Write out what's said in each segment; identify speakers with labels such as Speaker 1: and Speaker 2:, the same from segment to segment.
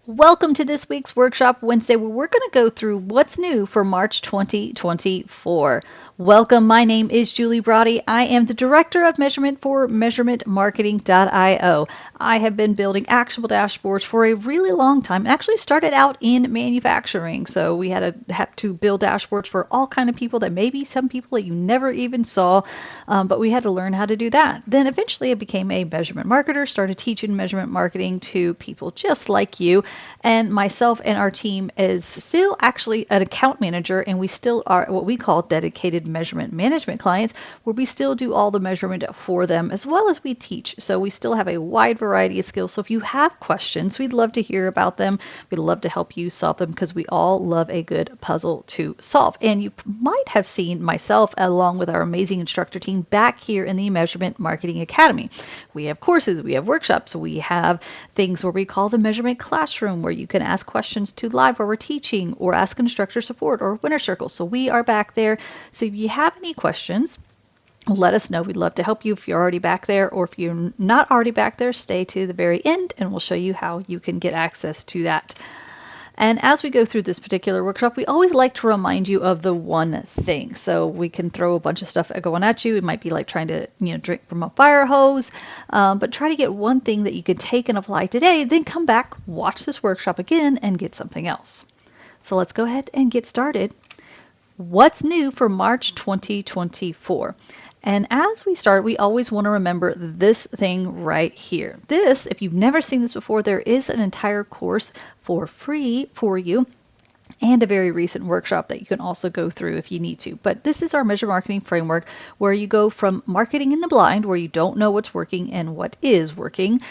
Speaker 1: Welcome to this week's Workshop Wednesday, where we're going to go through what's new for March 2024. Welcome. My name is Julie Brody. I am the Director of Measurement for MeasurementMarketing.io. I have been building actionable dashboards for a really long time. Actually started out in manufacturing, so we had to build dashboards for all kind of people, that maybe some people that you never even saw, but we had to learn how to do that. Then eventually I became a measurement marketer, started teaching measurement marketing to people just like you. And myself and our team is still actually an account manager, and we still are what we call dedicated measurement management clients, where we still do all the measurement for them as well as we teach. So we still have a wide variety of skills. So if you have questions, we'd love to hear about them. We'd love to help you solve them, because we all love a good puzzle to solve. And you might have seen myself along with our amazing instructor team back here in the Measurement Marketing Academy. We have courses, we have workshops, we have things where we call the Measurement Classroom, where you can ask questions to live where we're teaching, or ask instructor support, or winner circle. So we are back there. So if you have any questions, let us know. We'd love to help you if you're already back there, or if you're not already back there, stay to the very end and we'll show you how you can get access to that. And as we go through this particular workshop, we always like to remind you of the one thing. So we can throw a bunch of stuff going at you. It might be like trying to, drink from a fire hose, but try to get one thing that you can take and apply today, then come back, watch this workshop again, and get something else. So let's go ahead and get started. What's new for March 2024? And as we start, we always want to remember this thing right here. This, if you've never seen this before, there is an entire course for free for you, and a very recent workshop that you can also go through if you need to. But this is our Measure Marketing Framework, where you go from marketing in the blind, where you don't know what's working and what is working,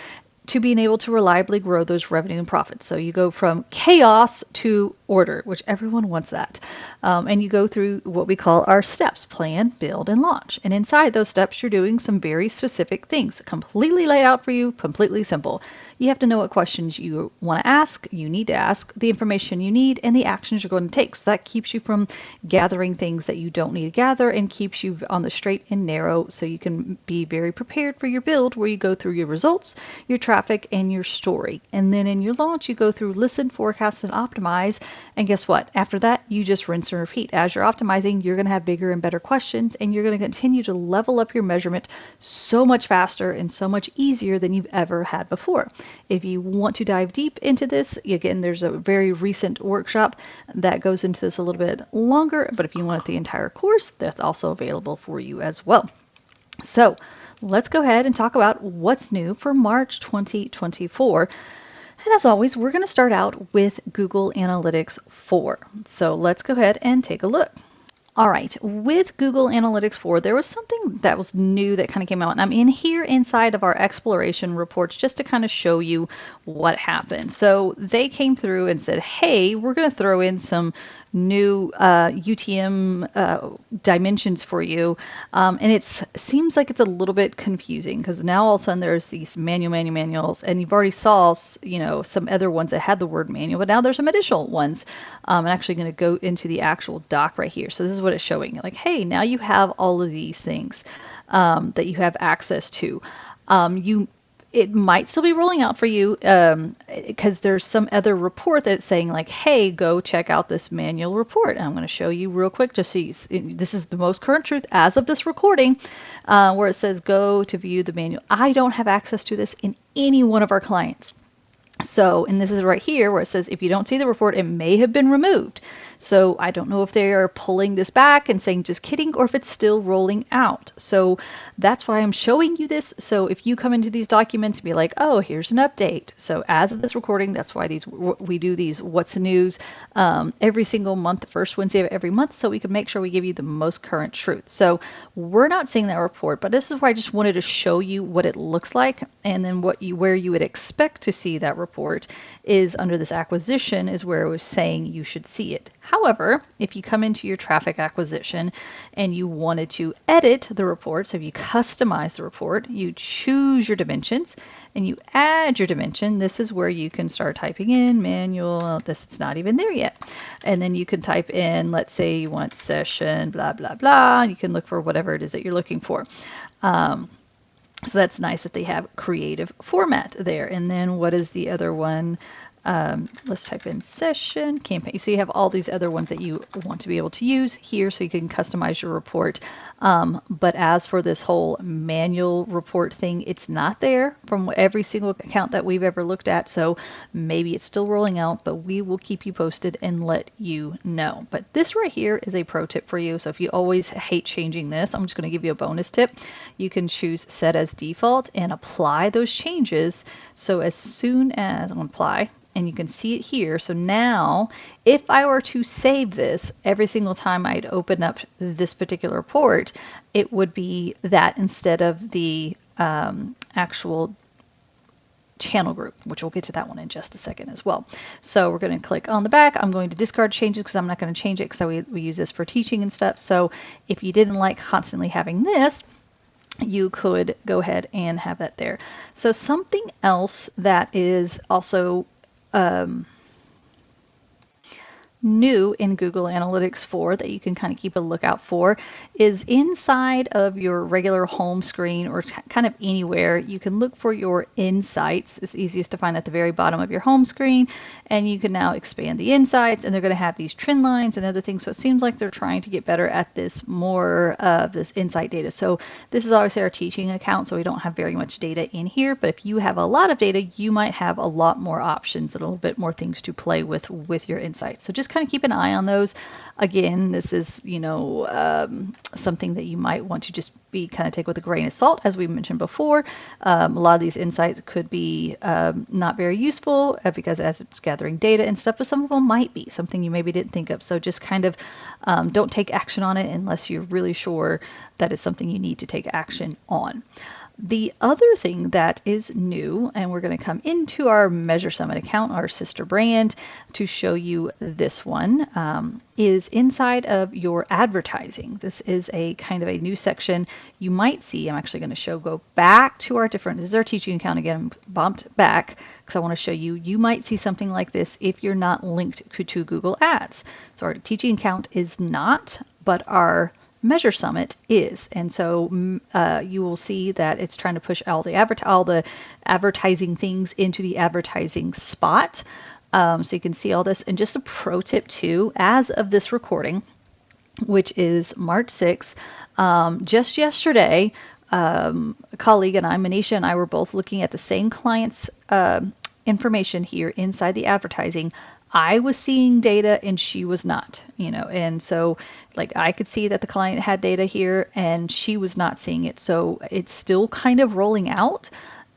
Speaker 1: to being able to reliably grow those revenue and profits. So you go from chaos to order, which everyone wants that. And you go through what we call our steps: plan, build, and launch. And inside those steps, you're doing some very specific things, completely laid out for you, completely simple. You have to know what questions you want to ask, you need to ask, the information you need, and the actions you're going to take. So that keeps you from gathering things that you don't need to gather, and keeps you on the straight and narrow, so you can be very prepared for your build, where you go through your results, your traffic, and your story. And then in your launch, you go through listen, forecast, and optimize. And guess what? After that, you just rinse and repeat. As you're optimizing, you're going to have bigger and better questions, and you're going to continue to level up your measurement so much faster and so much easier than you've ever had before. If you want to dive deep into this, again, there's a very recent workshop that goes into this a little bit longer, but if you want the entire course, that's also available for you as well. So let's go ahead and talk about what's new for March 2024. And as always, we're going to start out with Google Analytics 4. So let's go ahead and take a look. All right, with Google Analytics 4, there was something that was new that kind of came out. And I'm in here inside of our exploration reports just to kind of show you what happened. So they came through and said, hey, we're going to throw in some new UTM dimensions for you. And it seems like it's a little bit confusing, because now all of a sudden there's these manuals, and you've already saw, some other ones that had the word manual, but now there's some additional ones. I'm actually going to go into the actual doc right here. So this is what it's showing. Like, hey, now you have all of these things that you have access to. It might still be rolling out for you, because there's some other report that's saying like, hey, go check out this manual report. And I'm going to show you real quick just so this is the most current truth as of this recording, where it says go to view the manual. I don't have access to this in any one of our clients. So, and this is right here where it says, if you don't see the report, it may have been removed. So I don't know if they are pulling this back and saying just kidding, or if it's still rolling out. So that's why I'm showing you this. So if you come into these documents and be like, oh, here's an update. So as of this recording, that's why we do these what's the news every single month, the first Wednesday of every month, so we can make sure we give you the most current truth. So we're not seeing that report, but this is why I just wanted to show you what it looks like, and then where you would expect to see that report is under this acquisition, is where it was saying you should see it. However, if you come into your traffic acquisition and you wanted to edit the report, so if you customize the report, you choose your dimensions and you add your dimension, this is where you can start typing in manual. This is not even there yet. And then you can type in, let's say you want session, blah, blah, blah. You can look for whatever it is that you're looking for. So that's nice that they have creative format there. And then what is the other one? let's type in session campaign. So you have all these other ones that you want to be able to use here so you can customize your report. But as for this whole manual report thing, it's not there from every single account that we've ever looked at. So maybe it's still rolling out, but we will keep you posted and let you know. But this right here is a pro tip for you. So if you always hate changing this, I'm just going to give you a bonus tip. You can choose set as default and apply those changes. So as soon as I'm going to apply, and you can see it here. So now if I were to save this every single time I'd open up this particular report, it would be that instead of the actual channel group, which we'll get to that one in just a second as well. So we're going to click on the back. I'm going to discard changes because I'm not going to change it because we use this for teaching and stuff. So if you didn't like constantly having this, you could go ahead and have that there. So something else that is also new in Google Analytics 4 that you can kind of keep a lookout for is inside of your regular home screen or kind of anywhere. You can look for your insights. It's easiest to find at the very bottom of your home screen, and you can now expand the insights, and they're going to have these trend lines and other things. So it seems like they're trying to get better at this, more of this insight data. So this is obviously our teaching account, so we don't have very much data in here, but if you have a lot of data, you might have a lot more options and a little bit more things to play with your insights. So just kind of keep an eye on those. Again, this is, something that you might want to just be kind of take with a grain of salt, as we mentioned before. A lot of these insights could be not very useful because as it's gathering data and stuff, but some of them might be something you maybe didn't think of. So just kind of don't take action on it unless you're really sure that it's something you need to take action on. The other thing that is new, and we're going to come into our Measure Summit account, our sister brand, to show you this one, is inside of your advertising. This is a kind of a new section you might see. I'm actually going to go back to our different, this is our teaching account again, bumped back because I want to show you, you might see something like this if you're not linked to Google Ads. So our teaching account is not, but our Measure Summit is, and so you will see that it's trying to push all the advertising things into the advertising spot. So you can see all this. And just a pro tip too, as of this recording, which is March 6th, just yesterday, a colleague and I, Manisha and I, were both looking at the same client's information here inside the advertising. I was seeing data and she was not, and so like I could see that the client had data here and she was not seeing it. So it's still kind of rolling out.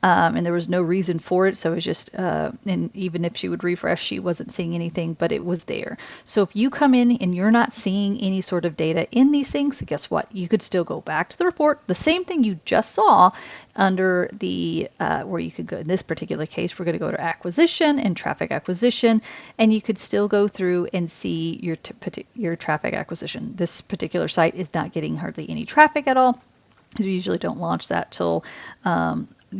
Speaker 1: And there was no reason for it. So it was just, and even if she would refresh, she wasn't seeing anything, but it was there. So if you come in and you're not seeing any sort of data in these things, guess what? You could still go back to the report, the same thing you just saw under the, where you could go, in this particular case, we're going to go to acquisition and traffic acquisition, and you could still go through and see your traffic acquisition. This particular site is not getting hardly any traffic at all, because we usually don't launch that till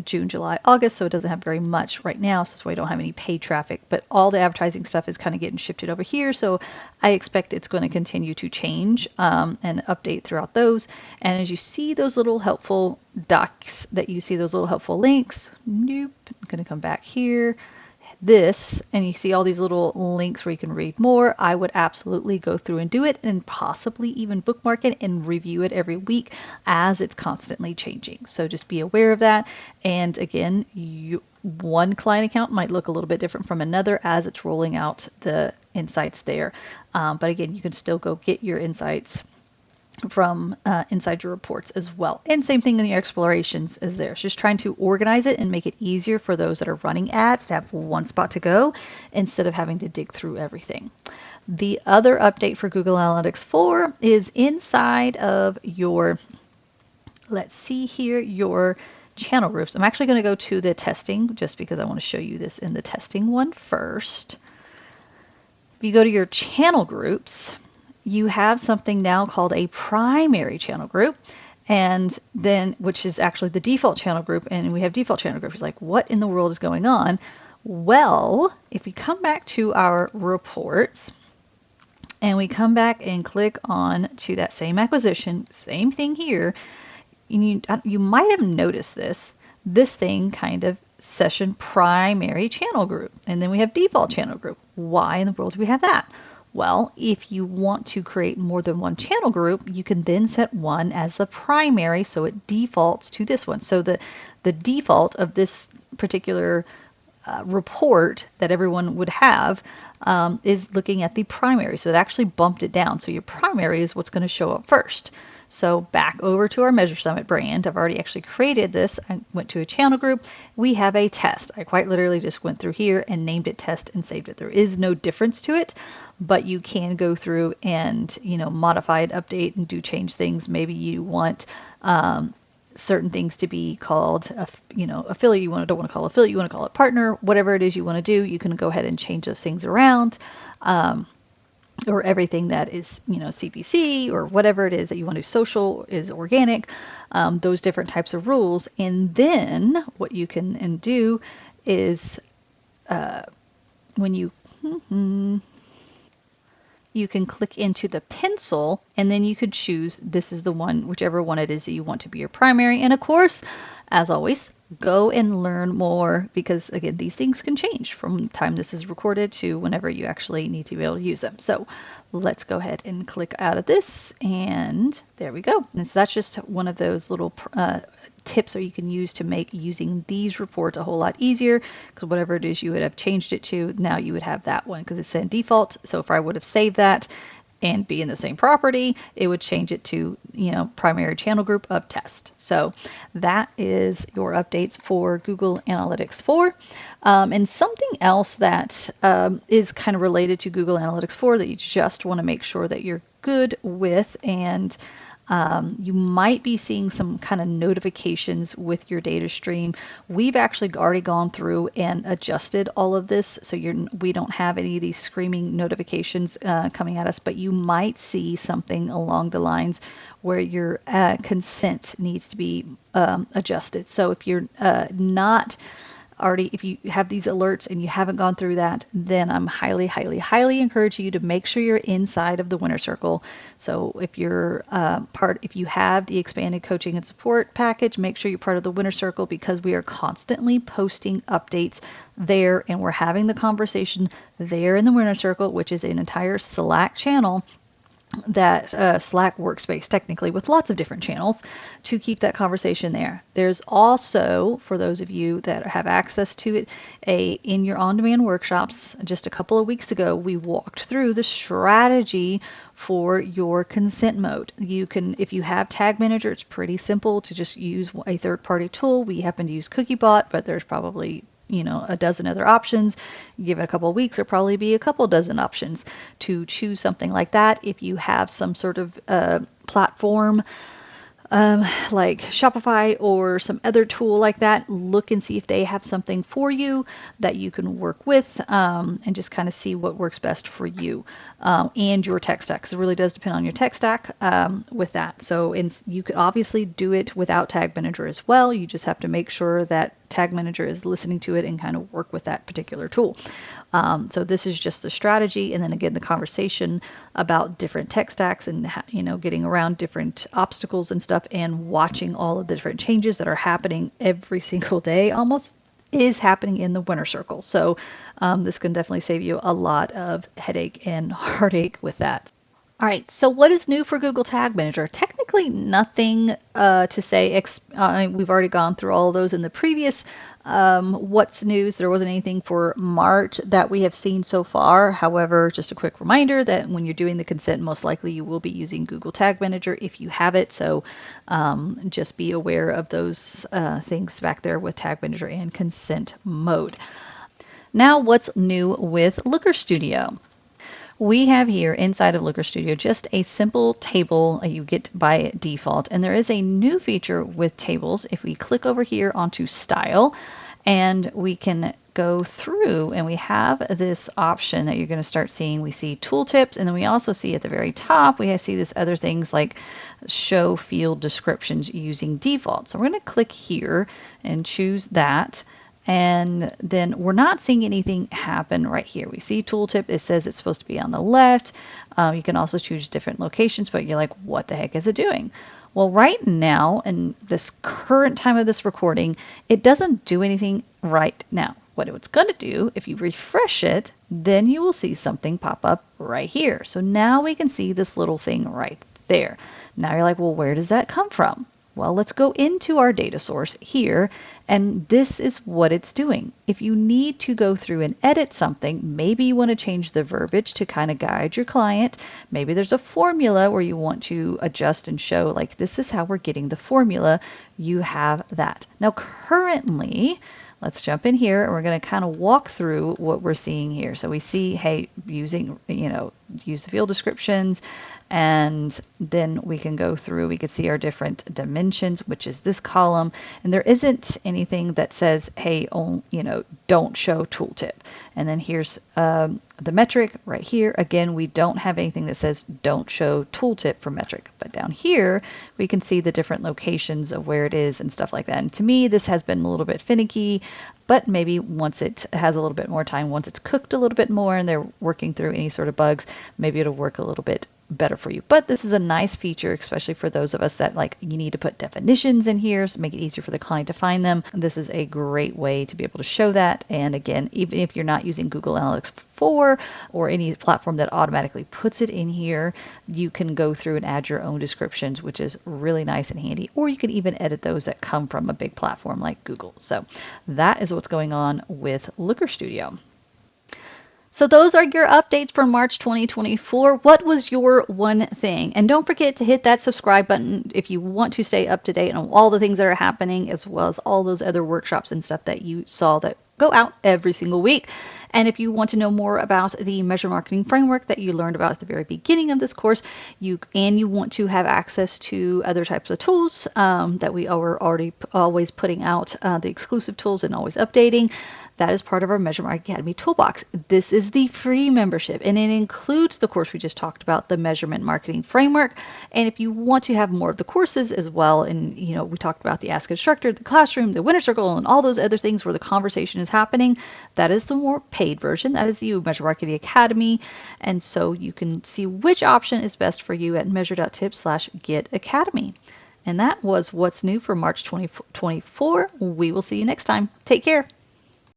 Speaker 1: June, July, August, so it doesn't have very much right now, so that's why I don't have any paid traffic, but all the advertising stuff is kind of getting shifted over here, so I expect it's going to continue to change and update throughout those. And as you see those little helpful docs, that you see those little helpful links, nope, I'm going to come back here, this, and you see all these little links where you can read more. I would absolutely go through and do it, and possibly even bookmark it and review it every week as it's constantly changing. So just be aware of that. And again, one client account might look a little bit different from another as it's rolling out the insights there. But again, you can still go get your insights from inside your reports as well. And same thing in the explorations is there. It's just trying to organize it and make it easier for those that are running ads to have one spot to go instead of having to dig through everything. The other update for Google Analytics 4 is inside of your, let's see here, your channel groups. I'm actually going to go to the testing just because I want to show you this in the testing one first. If you go to your channel groups, you have something now called a primary channel group, and then, which is actually the default channel group, and we have default channel groups. Like, what in the world is going on? Well, if we come back to our reports and we come back and click on to that same acquisition, same thing here, you might have noticed this thing kind of session primary channel group. And then we have default channel group. Why in the world do we have that? Well, if you want to create more than one channel group, you can then set one as the primary, so it defaults to this one. So the default of this particular report that everyone would have is looking at the primary. So it actually bumped it down. So your primary is what's going to show up first. So back over to our Measure Summit brand. I've already actually created this. I went to a channel group. We have a test. I quite literally just went through here and named it test and saved it. There is no difference to it, but you can go through and, modify it, update, and do change things. Maybe you want certain things to be called, affiliate. You don't want to call affiliate. You want to call it partner. Whatever it is you want to do, you can go ahead and change those things around. Or everything that is, CPC or whatever it is that you want to do, social is organic, those different types of rules. And then what you can do is when you can click into the pencil, and then you could choose, this is the one, whichever one it is that you want to be your primary. And of course, as always, go and learn more, because again, these things can change from the time this is recorded to whenever you actually need to be able to use them. So let's go ahead and click out of this, and there we go. And so that's just one of those little tips that you can use to make using these reports a whole lot easier, because whatever it is you would have changed it to, now you would have that one because it's in default. So if I would have saved that and be in the same property, it would change it to, primary channel group of test. So that is your updates for Google Analytics 4. And something else that is kind of related to Google Analytics 4 that you just want to make sure that you're good with, and you might be seeing some kind of notifications with your data stream. We've actually already gone through and adjusted all of this, so we don't have any of these screaming notifications coming at us, but you might see something along the lines where your consent needs to be adjusted. So if you're not already, if you have these alerts and you haven't gone through that, then I'm highly, highly, highly encourage you to make sure you're inside of the winner circle. So if you're if you have the expanded coaching and support package, make sure you're part of the winner circle, because we are constantly posting updates there, and we're having the conversation there in the winner circle, which is an entire Slack channel, that Slack workspace technically, with lots of different channels to keep that conversation there. There's also, for those of you that have access to it, in your on-demand workshops, just a couple of weeks ago, we walked through the strategy for your consent mode. You can, if you have Tag Manager, it's pretty simple to just use a third-party tool. We happen to use Cookiebot, but there's probably a dozen other options. Give it a couple of weeks, there'll probably be a couple dozen options to choose something like that. If you have some sort of platform like Shopify or some other tool like that, look and see if they have something for you that you can work with, and just kind of see what works best for you and your tech stack, because it really does depend on your tech stack with that. So you could obviously do it without Tag Manager as well. You just have to make sure that Tag Manager is listening to it and kind of work with that particular tool. So this is just the strategy, and then again the conversation about different tech stacks and getting around different obstacles and stuff, and watching all of the different changes that are happening every single day almost is happening in the winner circle. So this can definitely save you a lot of headache and heartache with that. All right, so what is new for Google Tag Manager? Technically nothing to say. We've already gone through all of those in the previous what's news. There wasn't anything for March that we have seen so far. However, just a quick reminder that when you're doing the consent, most likely you will be using Google Tag Manager if you have it. So just be aware of those things back there with Tag Manager and consent mode. Now, what's new with Looker Studio? We have here inside of Looker Studio just a simple table you get by default, and there is a new feature with tables. If we click over here onto Style, and we can go through, and we have this option that you're going to start seeing. We see tooltips, and then we also see at the very top, we see this other things like show field descriptions using default. So we're going to click here and choose that. And then we're not seeing anything happen right here. We see tooltip, it says it's supposed to be on the left. You can also choose different locations, but you're like, what the heck is it doing? Well, right now, in this current time of this recording, it doesn't do anything right now. What it's going to do, if you refresh it, then you will see something pop up right here. So now we can see this little thing right there. Now you're like, well, where does that come from? Well, let's go into our data source here, and this is what it's doing. If you need to go through and edit something, maybe you want to change the verbiage to kind of guide your client. Maybe there's a formula where you want to adjust and show, like, this is how we're getting the formula. You have that. Now, currently, let's jump in here and we're going to kind of walk through what we're seeing here. So we see, hey, using, use the field descriptions, and then we can go through, we can see our different dimensions, which is this column, and there isn't anything that says, hey, don't show tooltip. And then here's the metric right here. Again, we don't have anything that says don't show tooltip for metric, but down here we can see the different locations of where it is and stuff like that. And to me, this has been a little bit finicky, but maybe once it has a little bit more time, once it's cooked a little bit more and they're working through any sort of bugs, maybe it'll work a little bit better for you. But this is a nice feature, especially for those of us that you need to put definitions in here to make it easier for the client to find them. This is a great way to be able to show that. And again, even if you're not using Google Analytics 4 or any platform that automatically puts it in here, you can go through and add your own descriptions, which is really nice and handy. Or you can even edit those that come from a big platform like Google. So that is what's going on with Looker Studio. So those are your updates for March 2024. What was your one thing? And don't forget to hit that subscribe button if you want to stay up to date on all the things that are happening, as well as all those other workshops and stuff that you saw that go out every single week. And if you want to know more about the Measure Marketing Framework that you learned about at the very beginning of this course, you want to have access to other types of tools that we are already always putting out, the exclusive tools and always updating, that is part of our Measure Marketing Academy toolbox. This is the free membership, and it includes the course we just talked about, the Measurement Marketing Framework. And if you want to have more of the courses as well, and we talked about the Ask Instructor, the Classroom, the Winner Circle, and all those other things where the conversation is happening, that is the more paid version. That is the Measure Marketing Academy. And so you can see which option is best for you at measure.tips/getacademy. And that was what's new for March 2024. We will see you next time. Take care.